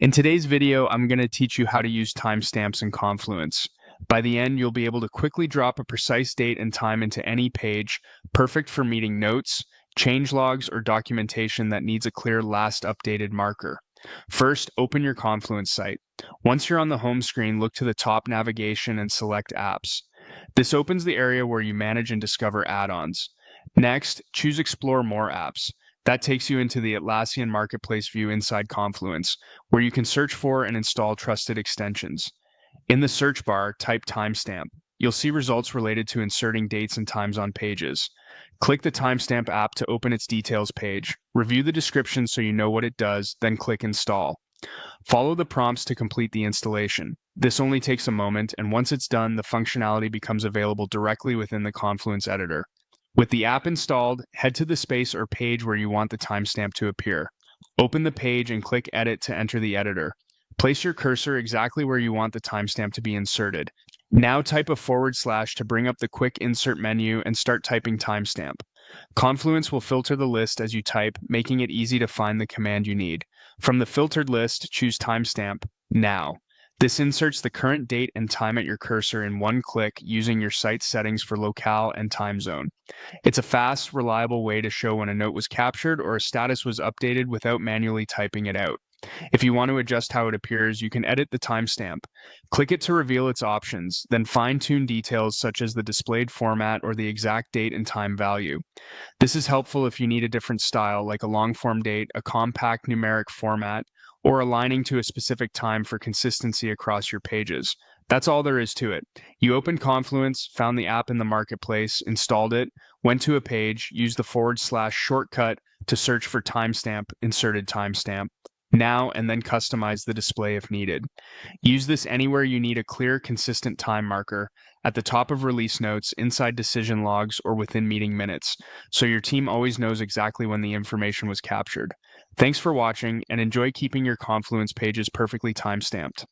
In today's video, I'm going to teach you how to use timestamps in Confluence. By the end, you'll be able to quickly drop a precise date and time into any page, perfect for meeting notes, change logs, or documentation that needs a clear last updated marker. First, open your Confluence site. Once you're on the home screen, look to the top navigation and select Apps. This opens the area where you manage and discover add-ons. Next, choose Explore More Apps. That takes you into the Atlassian Marketplace view inside Confluence, where you can search for and install trusted extensions. In the search bar, type timestamp. You'll see results related to inserting dates and times on pages. Click the timestamp app to open its details page. Review the description so you know what it does, then click install. Follow the prompts to complete the installation. This only takes a moment, and once it's done, the functionality becomes available directly within the Confluence editor. With the app installed, head to the space or page where you want the timestamp to appear. Open the page and click Edit to enter the editor. Place your cursor exactly where you want the timestamp to be inserted. Now type a / to bring up the quick insert menu and start typing timestamp. Confluence will filter the list as you type, making it easy to find the command you need. From the filtered list, choose timestamp now. This inserts the current date and time at your cursor in one click using your site settings for locale and time zone. It's a fast, reliable way to show when a note was captured or a status was updated without manually typing it out. If you want to adjust how it appears, you can edit the timestamp. Click it to reveal its options, then fine-tune details such as the displayed format or the exact date and time value. This is helpful if you need a different style, like a long-form date, a compact numeric format, or aligning to a specific time for consistency across your pages. That's all there is to it. You opened Confluence, found the app in the marketplace, installed it, went to a page, used the / shortcut to search for timestamp, inserted timestamp, now, and then customize the display if needed. Use this anywhere you need a clear, consistent time marker, at the top of release notes, inside decision logs, or within meeting minutes, so your team always knows exactly when the information was captured. Thanks for watching, and enjoy keeping your Confluence pages perfectly timestamped.